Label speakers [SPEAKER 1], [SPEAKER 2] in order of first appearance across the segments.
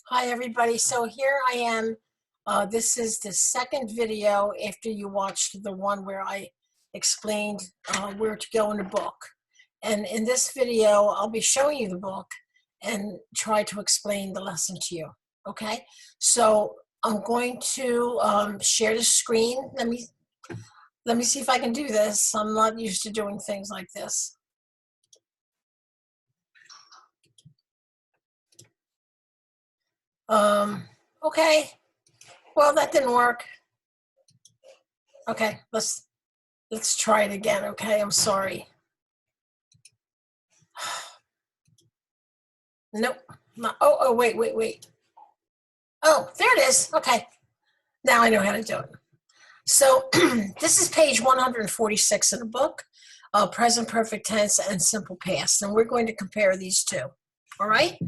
[SPEAKER 1] Hi everybody, so here I am. This is the second video after you watched the one where I explained where to go in the book. And in this video, I'll be showing you the book and try to explain the lesson to you, okay? So I'm going to share the screen. Let me see if I can do this. I'm not used to doing things like this. Okay, well that didn't work. Okay, let's try it again, okay? I'm sorry. Nope. Wait. Oh, there it is. Okay. Now I know how to do it. So this is page 146 in the book, present perfect tense and simple past. And we're going to compare these two. All right?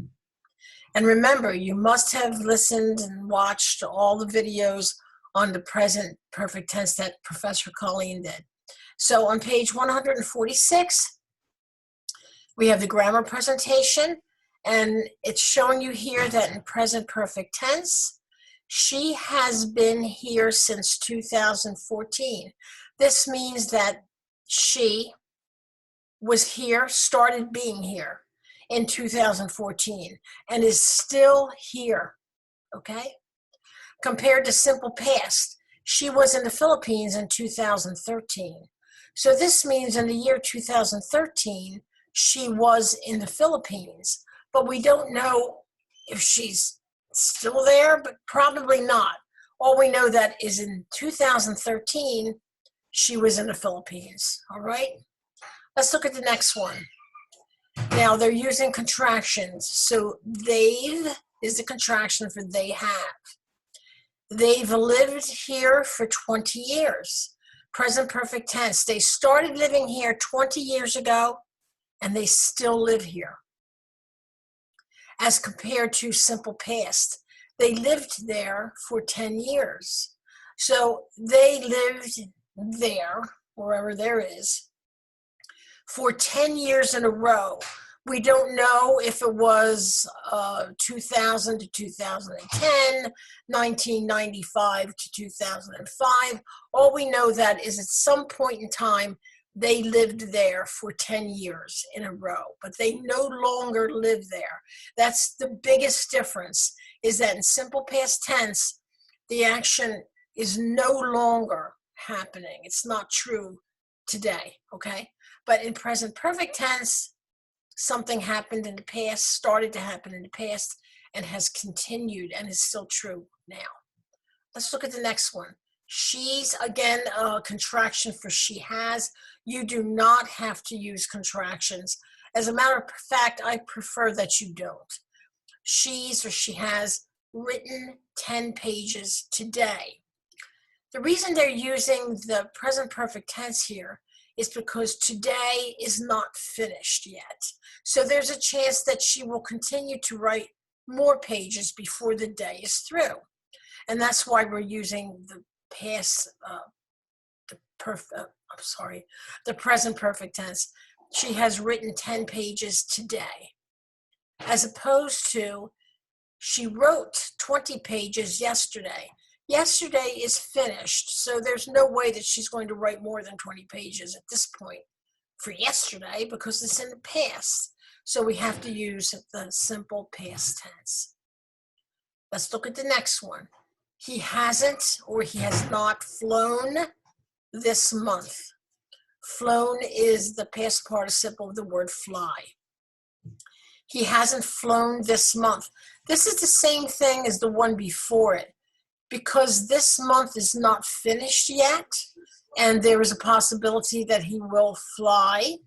[SPEAKER 1] And remember, you must have listened and watched all the videos on the present perfect tense that Professor Colleen did. So on page 146, we have the grammar presentation, and it's showing you here that in present perfect tense, she has been here since 2014. This means that she was here, started being here in 2014, and is still here, okay? Compared to simple past, she was in the Philippines in 2013. So this means in the year 2013, she was in the Philippines, but we don't know if she's still there, but probably not. All we know that is in 2013, she was in the Philippines, all right? Let's look at the next one. Now they're using contractions. So they've is the contraction for they have. They've lived here for 20 years. Present perfect tense. They started living here 20 years ago, and they still live here. As compared to simple past, they lived there for 10 years. So they lived there, wherever there is, for 10 years in a row. We don't know if it was 2000 to 2010, 1995 to 2005. All we know that is at some point in time, they lived there for 10 years in a row, but they no longer live there. That's the biggest difference, is that in simple past tense, the action is no longer happening. It's not true today, okay? But in present perfect tense, something happened in the past, started to happen in the past, and has continued and is still true now. Let's look at the next one. She's, again, a contraction for she has. You do not have to use contractions. As a matter of fact, I prefer that you don't. She's or she has written 10 pages today. The reason they're using the present perfect tense here is because today is not finished yet. So there's a chance that she will continue to write more pages before the day is through. And that's why we're using the past, the present perfect tense. She has written 10 pages today, as opposed to she wrote 20 pages yesterday. Yesterday is finished, so there's no way that she's going to write more than 20 pages at this point for yesterday because it's in the past. So we have to use the simple past tense. Let's look at the next one. He hasn't or he has not flown this month. Flown is the past participle of the word fly. He hasn't flown this month. This is the same thing as the one before it. Because this month is not finished yet, and there is a possibility that he will fly,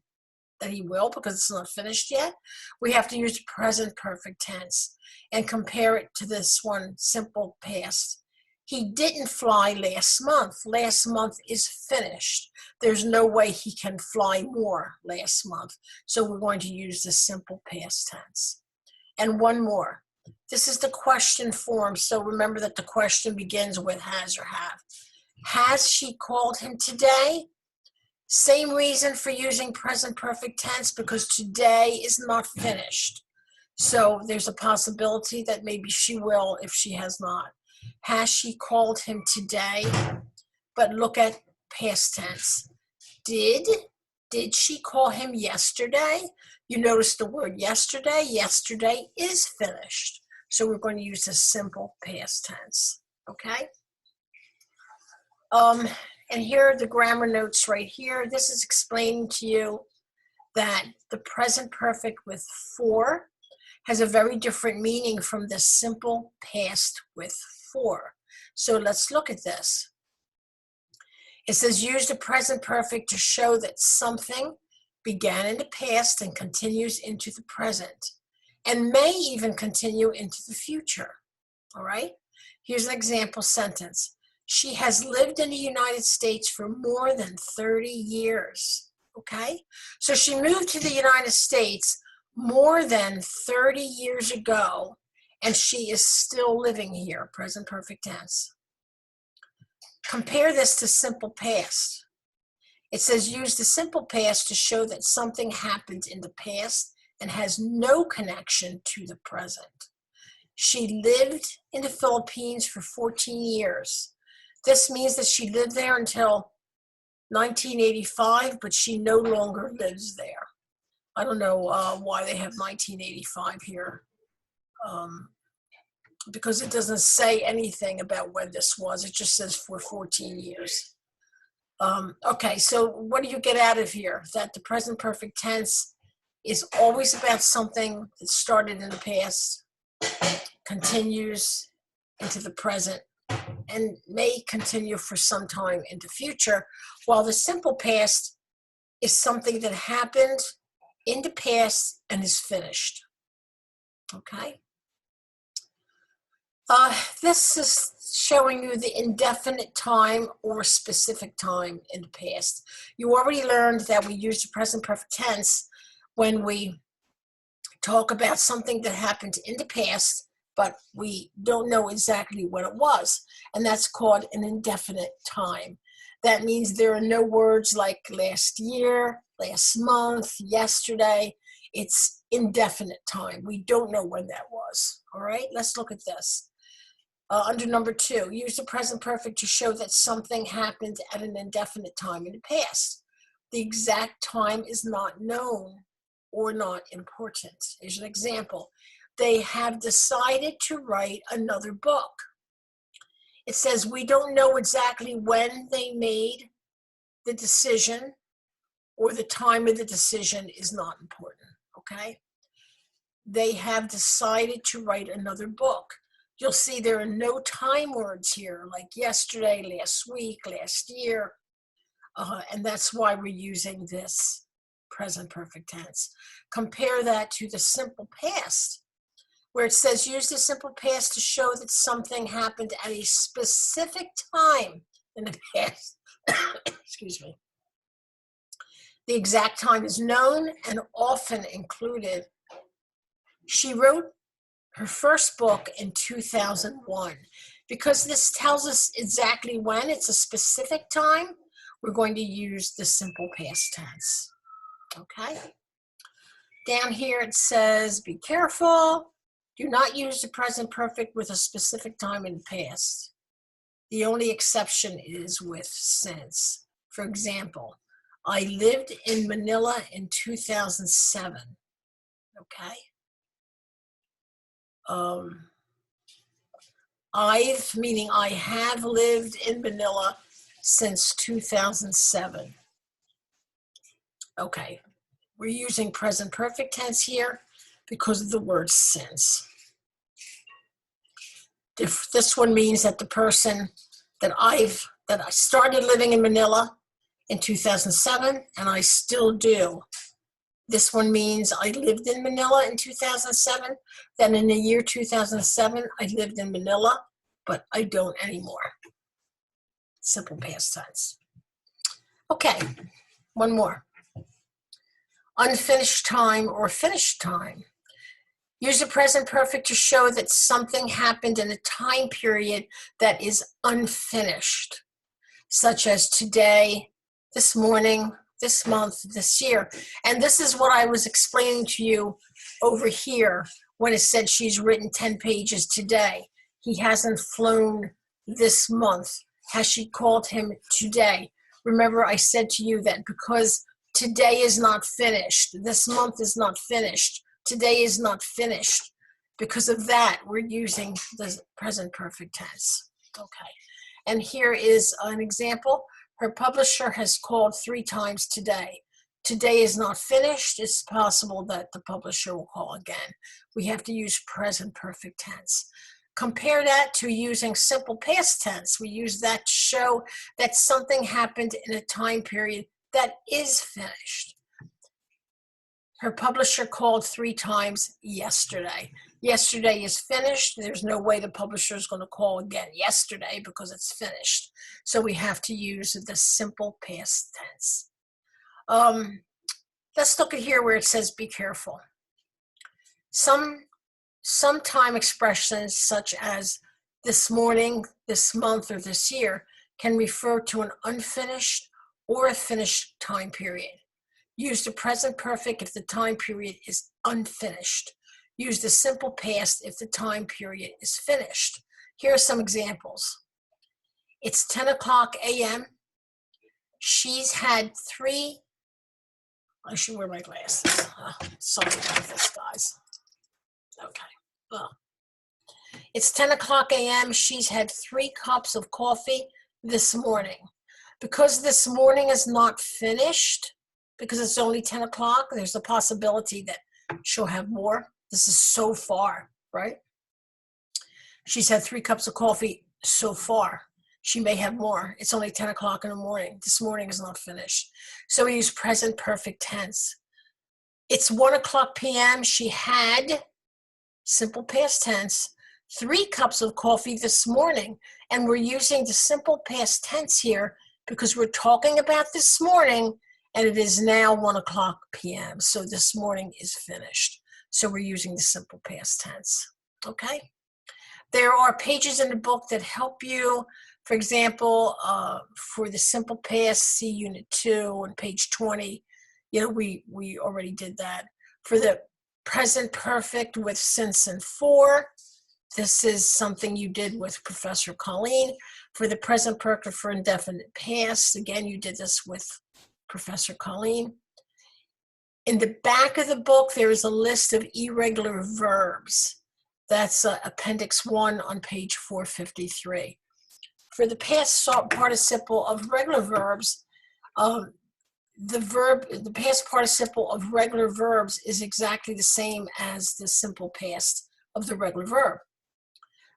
[SPEAKER 1] because it's not finished yet, we have to use present perfect tense and compare it to this one, simple past. He didn't fly last month. Last month is finished. There's no way he can fly more last month. So we're going to use the simple past tense. And one more. This is the question form, so remember that the question begins with has or have. Has she called him today? Same reason for using present perfect tense, because today is not finished. So there's a possibility that maybe she will if she has not. Has she called him today? But look at past tense. Did she call him yesterday? You notice the word yesterday. Yesterday is finished. So we're going to use the simple past tense. Okay? And here are the grammar notes right here. This is explaining to you that the present perfect with for has a very different meaning from the simple past with for. So let's look at this. It says use the present perfect to show that something began in the past and continues into the present and may even continue into the future. All right? Here's an example sentence. She has lived in the United States for more than 30 years. Okay? So she moved to the United States more than 30 years ago, and she is still living here, present perfect tense. Compare this to simple past. It says use the simple past to show that something happened in the past and has no connection to the present. She lived in the Philippines for 14 years. This means that she lived there until 1985, but she no longer lives there. I don't know why they have 1985 here, because it doesn't say anything about when this was. It just says for 14 years. Okay, so what do you get out of here? That the present perfect tense is always about something that started in the past, continues into the present, and may continue for some time in the future, while the simple past is something that happened in the past and is finished. Okay? This is showing you the indefinite time or specific time in the past. You already learned that we use the present perfect tense when we talk about something that happened in the past, but we don't know exactly when it was. And that's called an indefinite time. That means there are no words like last year, last month, yesterday. It's indefinite time. We don't know when that was. All right, let's look at this. Under number 2, use the present perfect to show that something happened at an indefinite time in the past. The exact time is not known or not important. Here's an example. They have decided to write another book. It says we don't know exactly when they made the decision, or the time of the decision is not important, okay? They have decided to write another book. You'll see there are no time words here, like yesterday, last week, last year, and that's why we're using this present perfect tense. Compare that to the simple past, where it says use the simple past to show that something happened at a specific time in the past. Excuse me. The exact time is known and often included. She wrote her first book in 2001. Because this tells us exactly when, it's a specific time, we're going to use the simple past tense. Okay? Down here it says, be careful. Do not use the present perfect with a specific time in the past. The only exception is with since. For example, I lived in Manila in 2007. Okay? Meaning I have lived in Manila since 2007. Okay, we're using present perfect tense here because of the word since. This one means that the person that I started living in Manila in 2007, and I still do. This one means I lived in Manila in 2007. Then in the year 2007, I lived in Manila, but I don't anymore. Simple past tense. Okay, one more. Unfinished time or finished time. Use the present perfect to show that something happened in a time period that is unfinished, such as today, this morning, this month, this year. And this is what I was explaining to you over here when it said she's written 10 pages today. He hasn't flown this month. Has she called him today? Remember, I said to you that because today is not finished, this month is not finished, today is not finished. Because of that, we're using the present perfect tense. Okay. And here is an example. Her publisher has called 3 times today. Today is not finished. It's possible that the publisher will call again. We have to use present perfect tense. Compare that to using simple past tense. We use that to show that something happened in a time period that is finished. Her publisher called 3 times yesterday. Yesterday is finished. There's no way the publisher is going to call again yesterday because it's finished. So we have to use the simple past tense. Let's look at here where it says be careful. Some time expressions such as this morning, this month, or this year can refer to an unfinished or a finished time period. Use the present perfect if the time period is unfinished. Use the simple past if the time period is finished. Here are some examples. It's 10 o'clock a.m. She's had 3. I should wear my glasses. Sorry about this, guys. Okay. It's 10 o'clock a.m. She's had 3 cups of coffee this morning. Because this morning is not finished, because it's only 10 o'clock, there's a possibility that she'll have more. This is so far, right? She's had 3 cups of coffee so far. She may have more. It's only 10 o'clock in the morning. This morning is not finished. So we use present perfect tense. It's 1 o'clock p.m. She had, simple past tense, 3 cups of coffee this morning. And we're using the simple past tense here because we're talking about this morning, and it is now 1 o'clock p.m. So this morning is finished. So we're using the simple past tense, okay? There are pages in the book that help you. For example, for the simple past, see Unit 2 on page 20. You know, we already did that. For the present perfect with since and for, this is something you did with Professor Colleen. For the present perfect for indefinite past, again, you did this with Professor Colleen. In the back of the book, there is a list of irregular verbs. That's Appendix 1 on page 453. For the past participle of regular verbs, the past participle of regular verbs is exactly the same as the simple past of the regular verb.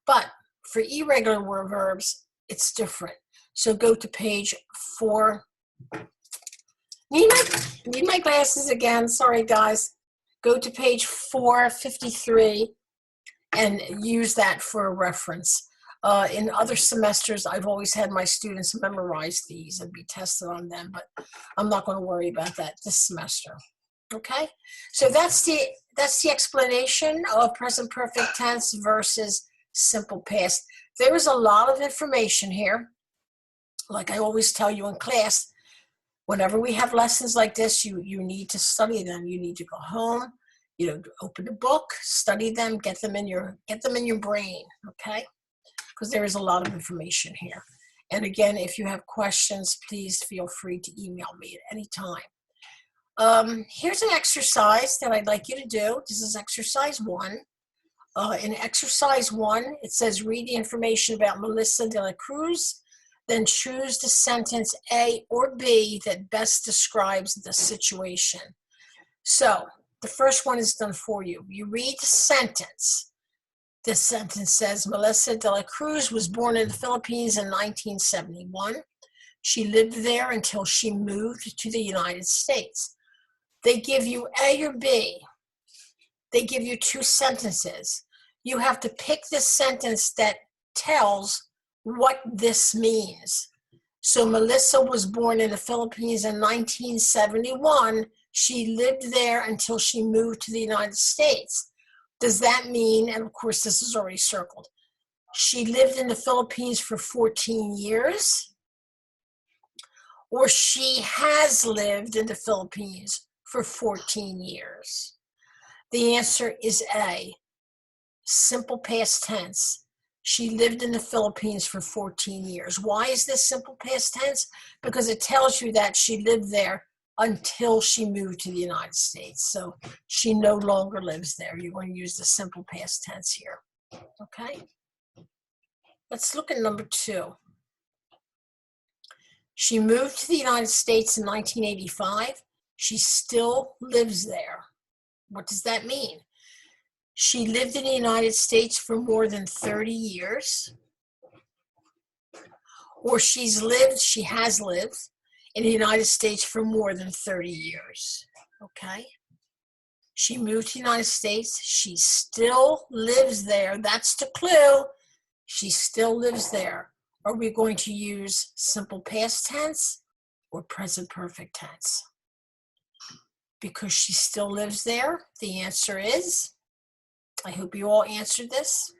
[SPEAKER 1] But for irregular verbs, it's different. So go to page 4. Need my glasses again. Sorry, guys. Go to page 453 and use that for a reference. In other semesters, I've always had my students memorize these and be tested on them, but I'm not going to worry about that this semester. Okay? So that's the explanation of present perfect tense versus simple past. There is a lot of information here. Like I always tell you in class, whenever we have lessons like this, you need to study them. You need to go home, open a book, study them, get them in your brain, okay? Because there is a lot of information here. And again, if you have questions, please feel free to email me at any time. Here's an exercise that I'd like you to do. This is exercise 1. In exercise 1, it says read the information about Melissa de la Cruz, then choose the sentence A or B that best describes the situation. So the first one is done for you. You read the sentence. This sentence says, Melissa de la Cruz was born in the Philippines in 1971. She lived there until she moved to the United States. They give you A or B. They give you 2 sentences. You have to pick the sentence that tells what this means. So Melissa was born in the Philippines in 1971. She lived there until she moved to the United States. Does that mean, and of course this is already circled, she lived in the Philippines for 14 years? Or she has lived in the Philippines for 14 years? The answer is A. simple past tense. She lived in the Philippines for 14 years. Why is this simple past tense? Because it tells you that she lived there until she moved to the United States. So she no longer lives there. You're going to use the simple past tense here. Okay? Let's look at number 2. She moved to the United States in 1985. She still lives there. What does that mean? She lived in the United States for more than 30 years. Or she has lived in the United States for more than 30 years. Okay? She moved to the United States. She still lives there. That's the clue. She still lives there. Are we going to use simple past tense or present perfect tense? Because she still lives there, the answer is, I hope you all answered this.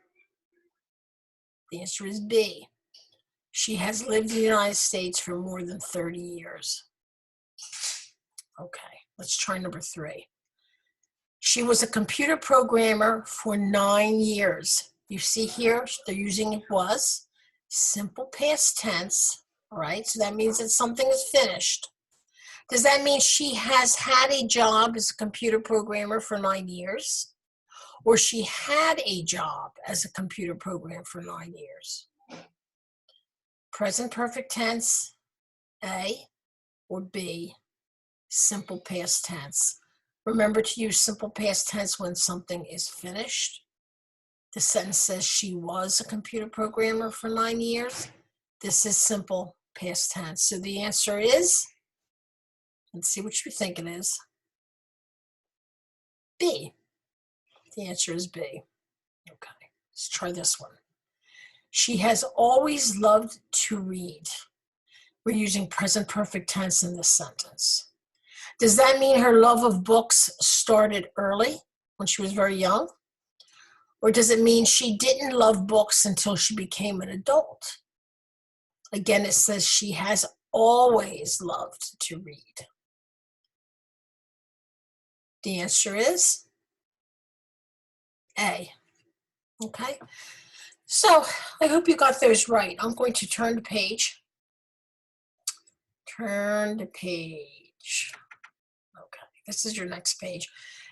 [SPEAKER 1] The answer is B. She has lived in the United States for more than 30 years. Okay, let's try number 3. She was a computer programmer for 9 years. You see here, they're using was. Simple past tense, all right? So that means that something is finished. Does that mean she has had a job as a computer programmer for 9 years? Or she had a job as a computer programmer for 9 years? Present perfect tense, A, or B, simple past tense. Remember to use simple past tense when something is finished. The sentence says she was a computer programmer for 9 years. This is simple past tense. So the answer is, let's see what you think it is, B. The answer is B. Okay, let's try this one. She has always loved to read. We're using present perfect tense in this sentence. Does that mean her love of books started early, when she was very young? Or does it mean she didn't love books until she became an adult? Again, it says she has always loved to read. The answer is A. Okay, so I hope you got those right. I'm going to turn the page. Turn the page. Okay, this is your next page.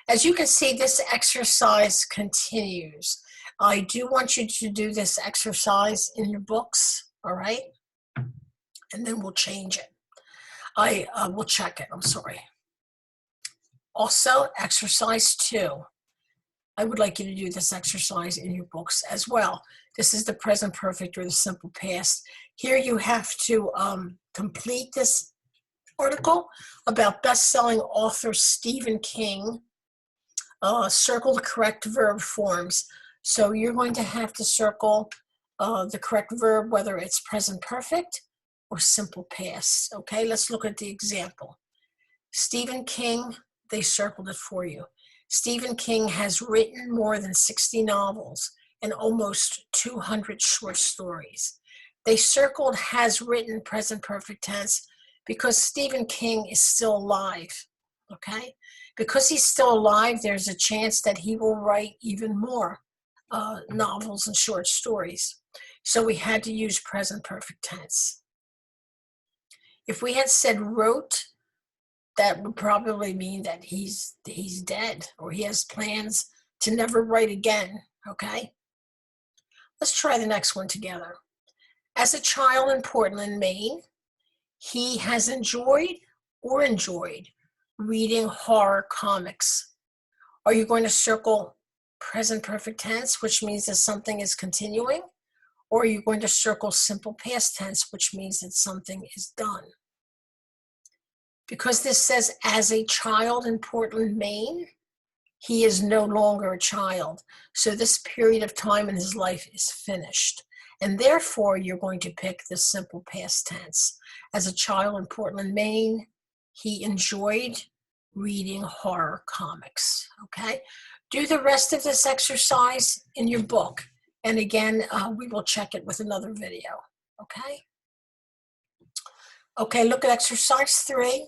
[SPEAKER 1] As you can see, this exercise continues. I do want you to do this exercise in your books, all right? And then we'll change it. We'll check it, I'm sorry. Also, exercise 2. I would like you to do this exercise in your books as well. This is the present perfect or the simple past. Here you have to complete this article about best-selling author Stephen King. Circle the correct verb forms. So you're going to have to circle the correct verb, whether it's present perfect or simple past. Okay, let's look at the example. Stephen King, they circled it for you. Stephen King has written more than 60 novels and almost 200 short stories. They circled has written present perfect tense because Stephen King is still alive, okay? Because he's still alive, there's a chance that he will write even more novels and short stories. So we had to use present perfect tense. If we had said wrote, that would probably mean that he's dead or he has plans to never write again, okay? Let's try the next one together. As a child in Portland, Maine, he has enjoyed reading horror comics. Are you going to circle present perfect tense, which means that something is continuing? Or are you going to circle simple past tense, which means that something is done? Because this says as a child in Portland, Maine, he is no longer a child. So this period of time in his life is finished. And therefore, you're going to pick the simple past tense. As a child in Portland, Maine, he enjoyed reading horror comics, okay? Do the rest of this exercise in your book. And again, we will check it with another video, okay? Okay, look at exercise 3.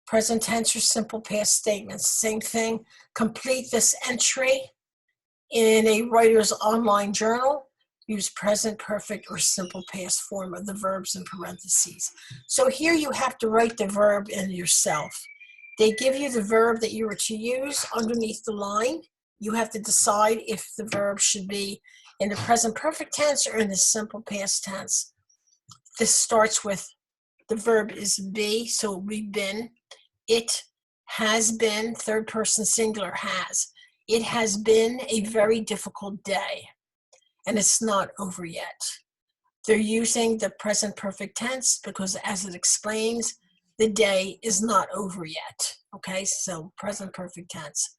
[SPEAKER 1] Present tense or simple past statements. Same thing. Complete this entry In a writer's online journal, use present perfect or simple past form of the verbs in parentheses. So here you have to write the verb in yourself. They give you the verb that you were to use underneath the line. You have to decide if the verb should be in the present perfect tense or in the simple past tense. This starts with the verb is be, so we've been. It has been, third person singular, has. It has been a very difficult day, and it's not over yet. They're using the present perfect tense because, as it explains, the day is not over yet. Okay, so present perfect tense.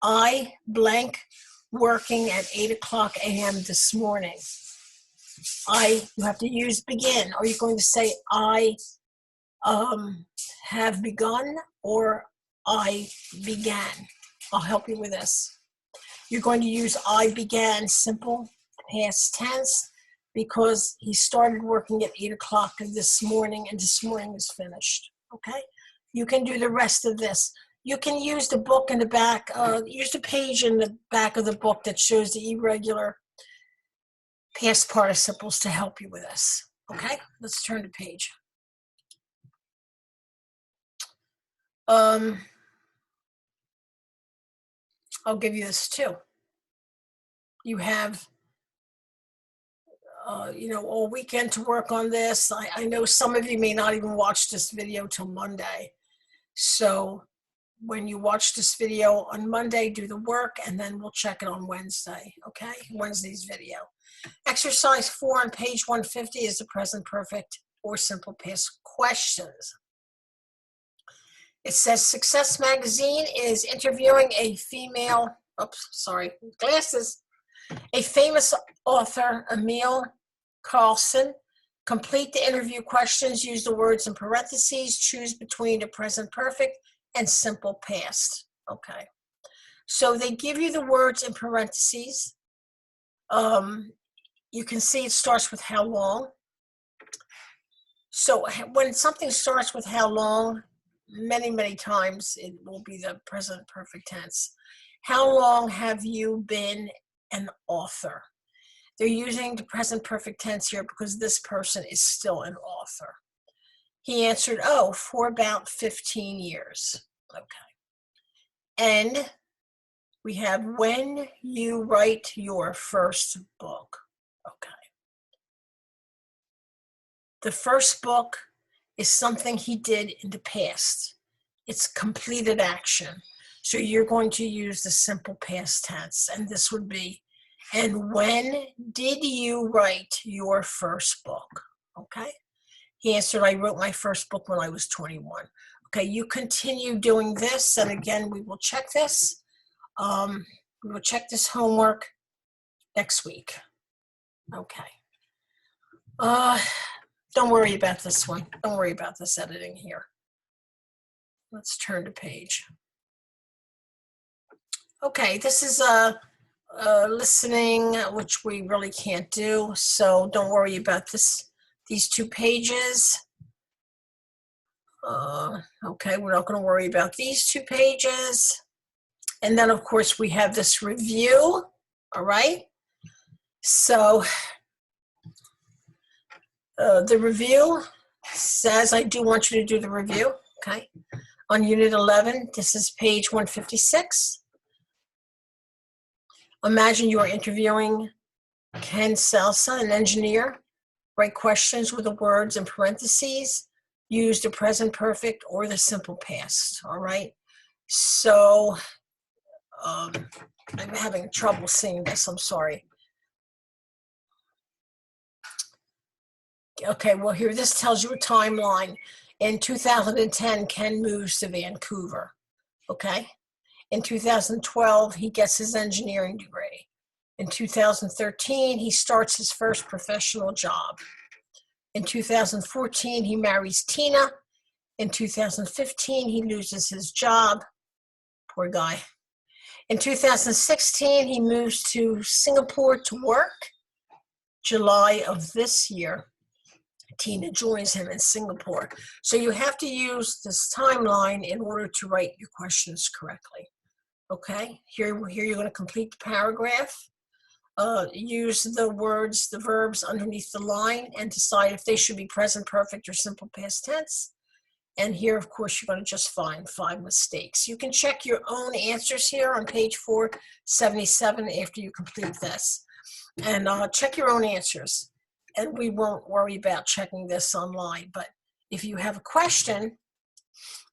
[SPEAKER 1] I blank working at 8:00 a.m. this morning. You have to use begin. Are you going to say I have begun or I began? I'll help you with this. You're going to use I began simple past tense because he started working at 8:00 this morning and this morning is finished. Okay? You can do the rest of this. You can use the book in the back, use the page in the back of the book that shows the irregular past participles to help you with this. Okay? Let's turn the page. I'll give you this too. You have, all weekend to work on this. I know some of you may not even watch this video till Monday. So when you watch this video on Monday, do the work, and then we'll check it on Wednesday, okay? Wednesday's video. Exercise 4 on page 150 is the present perfect or simple past questions. It says Success Magazine is interviewing a famous author, Emil Carlson. Complete the interview questions, use the words in parentheses, choose between the present perfect and simple past. Okay. So they give you the words in parentheses. You can see it starts with how long. So when something starts with how long, many, many times it will be the present perfect tense. How long have you been an author? They're using the present perfect tense here because this person is still an author. He answered, for about 15 years. Okay. And we have when you write your first book. Okay. The first book is something he did in the past. It's completed action. So you're going to use the simple past tense, and this would be, and when did you write your first book? Okay. He answered, I wrote my first book when I was 21. Okay, you continue doing this, and again, we will check this. We will check this homework next week. Okay. Don't worry about this one. Don't worry about this editing here. Let's turn the page. Okay, this is listening, which we really can't do, so don't worry about these 2 pages. Okay, we're not going to worry about these 2 pages. And then, of course, we have this review, all right? So the review says, I do want you to do the review, okay? On Unit 11, this is page 156. Imagine you are interviewing Ken Salsa, an engineer. Write questions with the words in parentheses. Use the present perfect or the simple past, all right? So I'm having trouble seeing this, I'm sorry. Okay, well here, this tells you a timeline. In 2010, Ken moves to Vancouver, okay? In 2012, he gets his engineering degree. In 2013, he starts his first professional job. In 2014, he marries Tina. In 2015, he loses his job. Poor guy. In 2016, he moves to Singapore to work. July of this year, Tina joins him in Singapore. So you have to use this timeline in order to write your questions correctly. Okay, here you're going to complete the paragraph. Use the words, the verbs underneath the line and decide if they should be present perfect or simple past tense. And here, of course, you're going to just find 5 mistakes. You can check your own answers here on page 477 after you complete this. And check your own answers. And we won't worry about checking this online. But if you have a question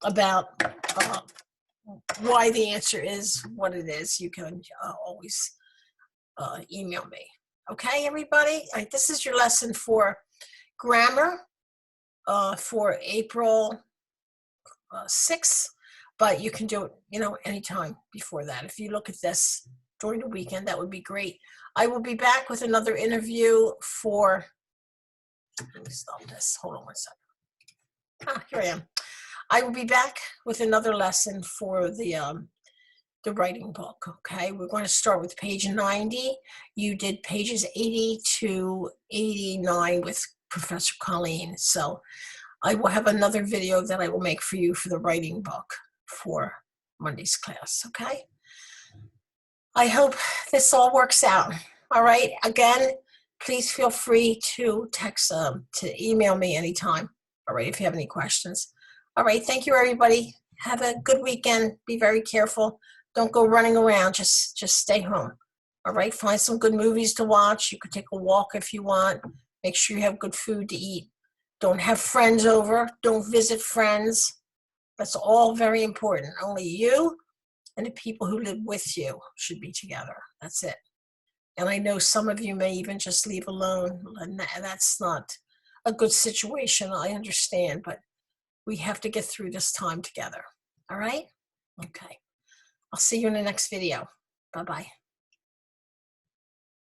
[SPEAKER 1] about why the answer is what it is, you can always email me. Okay, everybody? This is your lesson for grammar for April 6th, but you can do it, anytime before that. If you look at this during the weekend, that would be great. I will be back with another interview for, let me stop this. Hold on one second. Here I am. I will be back with another lesson for the writing book. Okay, we're going to start with page 90. You did pages 80 to 89 with Professor Colleen. So I will have another video that I will make for you for the writing book for Monday's class. Okay, I hope this all works out. All right, again, please feel free to to email me anytime. All right, if you have any questions. All right, thank you, everybody. Have a good weekend. Be very careful. Don't go running around. Just stay home. All right, find some good movies to watch. You could take a walk if you want. Make sure you have good food to eat. Don't have friends over. Don't visit friends. That's all very important. Only you and the people who live with you should be together. That's it. And I know some of you may even just leave alone, and that's not a good situation. I understand, but we have to get through this time together. All right? Okay. I'll see you in the next video. Bye-bye.